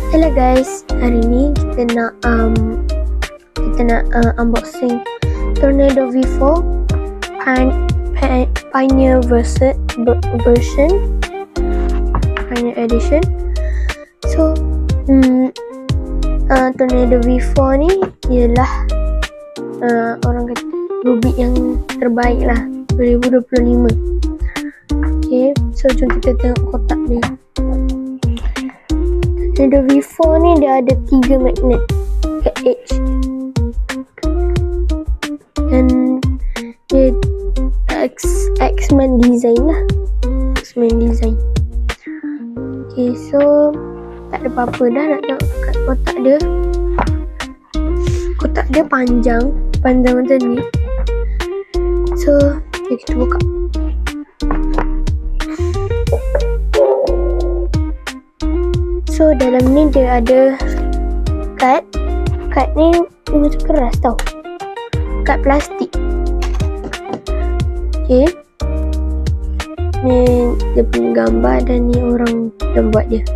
Hello guys, hari ni kita nak unboxing Tornado V4 Pioneer version Pioneer Edition. So Tornado V4 ni ialah orang kata Rubik yang terbaik lah 2025. Okay, so jom kita tengok kotak dia. Tornado V4 ni dia ada 3 magnet kat edge dan dia X-Men design lah. X-Men design. Okay, so tak ada apa-apa dah nak tengok kat kotak dia. Kotak dia panjang macam ni. So kita buka. So dalam ni dia ada kad. Kad ni macam keras tau. Kad plastik. Okay, ni dia punya gambar dan ni orang yang buat dia.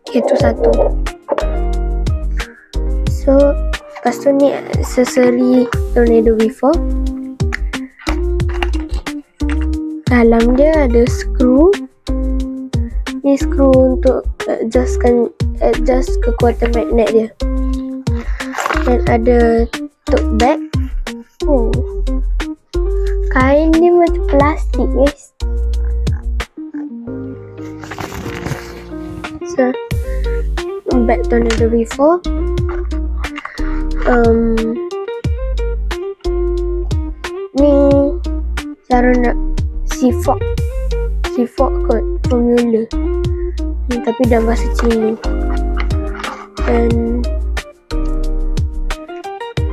Okay, tu satu. So lepas tu ni aksesori Tornado V4. Dalam dia ada skru. Ni skru untuk adjust kekuatan magnet dia. Dan ada tote bag. Oh, kain ni macam plastik guys. So bag Tornado V4. Ni cara nak sifok kot formula ni, tapi dalam bahasa Cina. Dan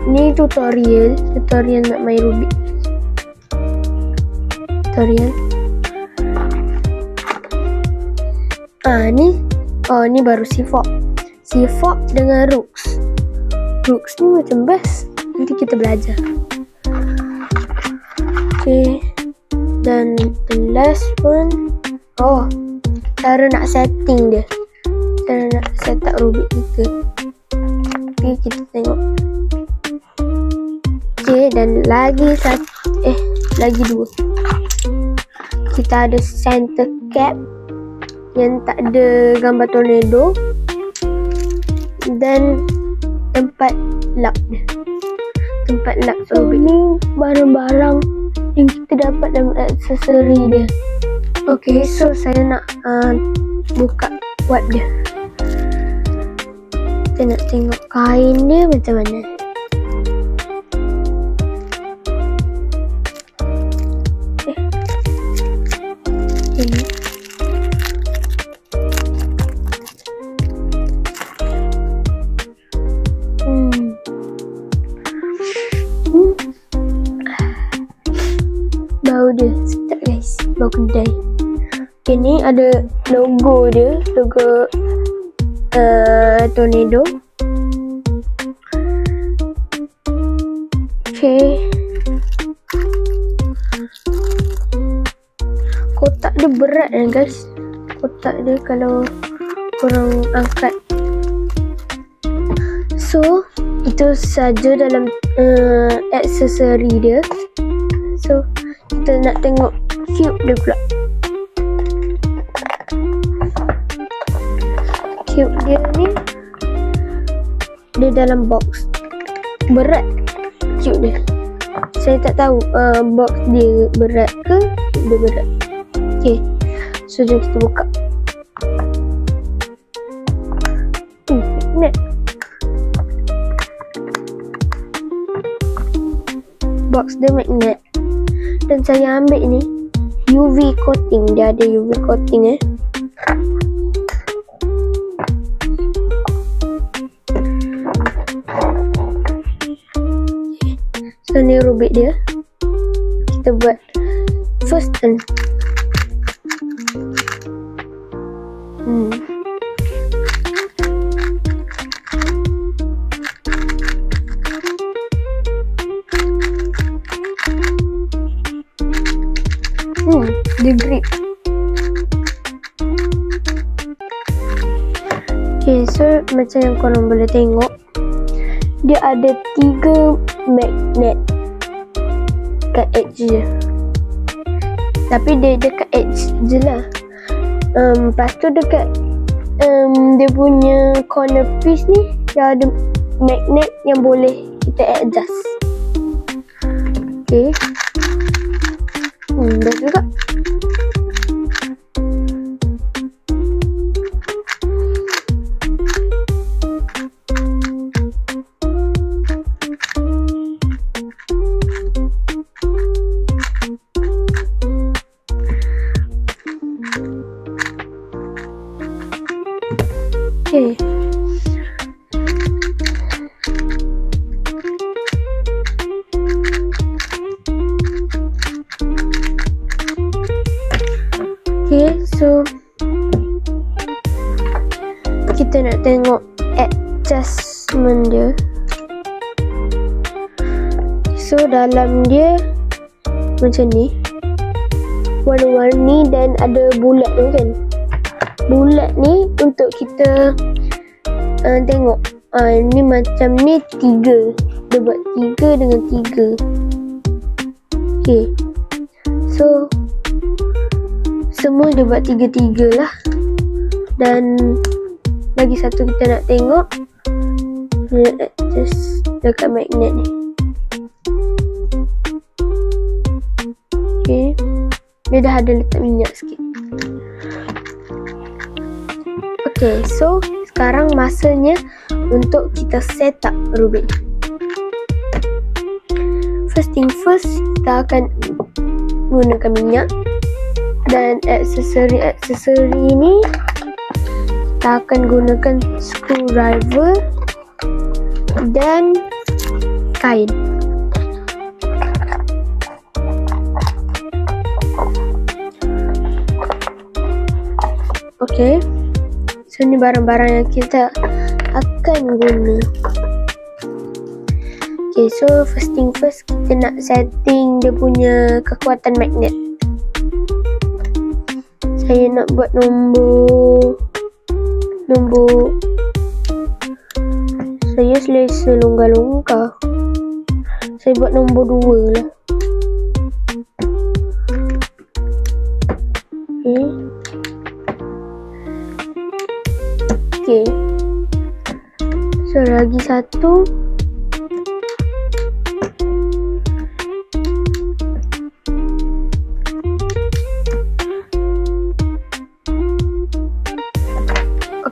ni tutorial nak main Rubik. Tutorial. Ni baru sifok dengan Rooks ni macam best. Nanti kita belajar. Okay, dan the last one, cara nak setting dia, cara nak set up Rubik kita. Okay, kita tengok. Okay, dan lagi dua. Kita ada center cap yang tak ada gambar tornado dan tempat lock dia. Tempat lock Rubik ni barang-barang yang kita dapat dalam aksesori dia. Okay, so saya nak buka web dia. Kita nak tengok kain dia macam mana. Ini. Bau dia sedap guys, bau kedai. Okay, ni ada logo dia, logo Tornado. Okay, kotak dia berat kan guys. Kotak dia kalau korang angkat. So itu saja dalam aksesori dia. So kita nak tengok cube dia pula. Cube dia ni dia dalam box. Berat cube dia. Saya tak tahu box dia berat ke cube dia berat. Okay, so jom kita buka. Magnet. Box dia magnet. Dan saya ambil ni UV coating. Dia ada UV coating So ni Rubik dia. Kita buat first turn. Dia grip. Okay, so macam yang korang boleh tengok, dia ada 3 magnet kat edge je. Tapi dia dekat edge je lah. Lepas tu dekat dia punya corner piece ni, dia ada magnet yang boleh kita adjust. Okay. Best juga. Okay. Okay, so kita nak tengok adjustment dia. So dalam dia macam ni, warna-warni dan ada bulat tu kan. Bulat ni untuk kita tengok ni macam ni 3. Dia buat 3 dengan 3. Okay, so semua dia buat 3-3 lah. Dan lagi satu kita nak tengok, just dekat magnet ni. Okay, dia dah ada letak minyak sikit. Okay, so sekarang masanya untuk kita set up Rubik. First thing first, kita akan gunakan minyak. Dan aksesori ni kita akan gunakan screwdriver dan kain. Okay, so ni barang-barang yang kita akan guna. Okay, so first thing first, kita nak setting dia punya kekuatan magnet. Saya nak buat nombor saya selesa longgar-longgar. Saya buat nombor 2 lah. Okay. So lagi satu.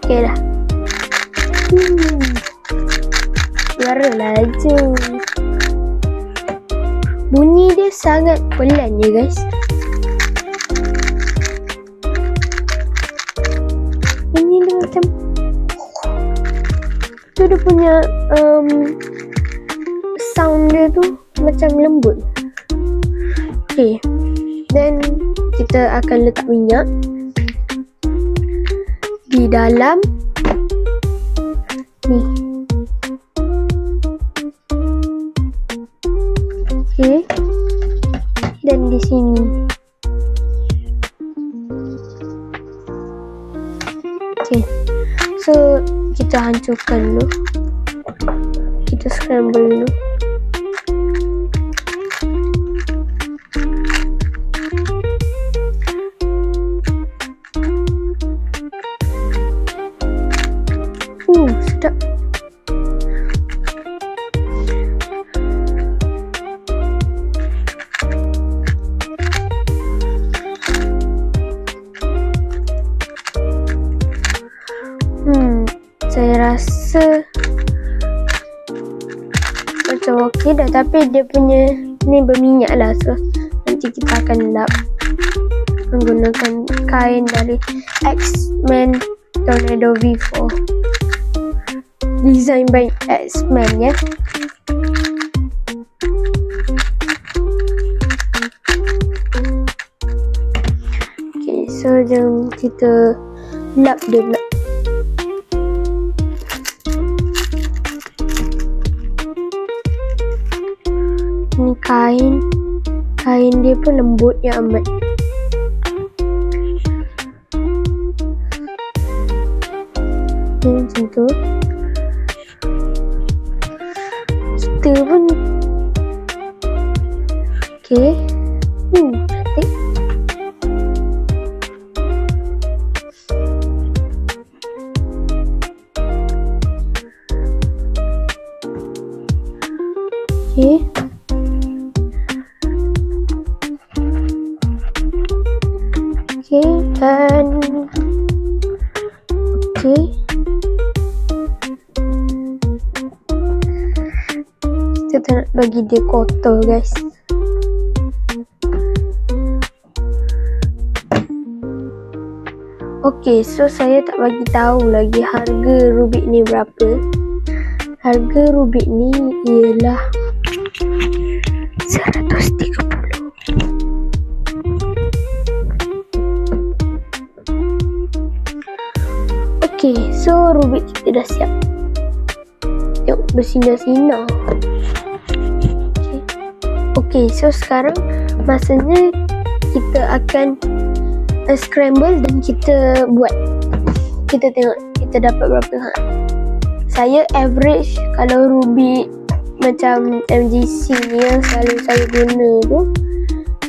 Okay dah. Suara laju. Bunyi dia sangat pelan je guys. Bunyi dia macam tu, dia punya sound dia tu macam lembut. Okay, then kita akan letak minyak di dalam ni. Okay, dan di sini. Okay, so kita hancurkan dulu, kita scramble dulu. Sedap. Saya rasa macam okey dah, tapi dia punya ni berminyak lah, so nanti kita akan lap menggunakan kain dari X-Men Tornado V4, design by X-Men ya. Okay, so jom kita lap dia pula. Ni kain dia pun lembut ya amat. macam tu. Kita pun okay. Cantik. Okay. Okay, dan okay. Kita tak nak bagi dia kotor, guys. Okay, so saya tak bagi tahu lagi harga Rubik ni berapa. Harga Rubik ni ialah 130. Okay, so Rubik kita dah siap. Tengok bersinar-sinar. Okay, so sekarang masanya kita akan scramble dan kita buat. Kita tengok kita dapat berapa. Saya average kalau Rubik macam MGC ni yang selalu saya guna tu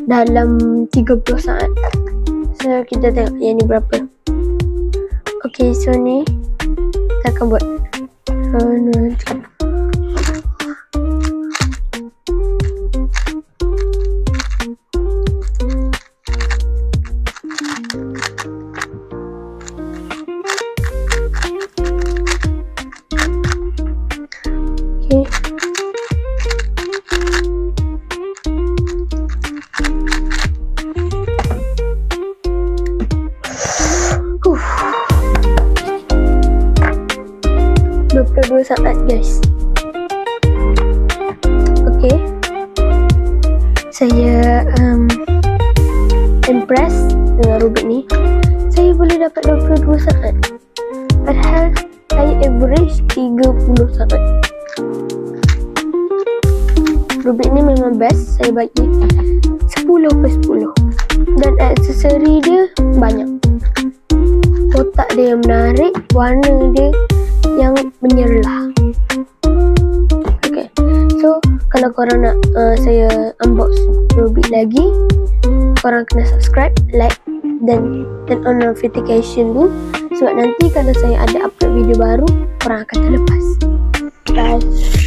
dalam 30 saat. So kita tengok yang ni berapa. Okay, so ni kita akan buat. Okay. 22 saat, guys. Okay. Saya impress dengan Rubik ni. Saya boleh dapat 22 saat. Padahal saya average 30 saat. Rubik ni memang best. Saya bagi 10/10. Dan aksesori dia banyak. Kotak dia yang menarik, warna dia yang menyerlah. Okay, so kalau korang nak saya unbox Rubik lagi, korang kena subscribe, like dan turn on notification tu, sebab nanti kalau saya ada upload video baru, korang akan terlepas. Bye.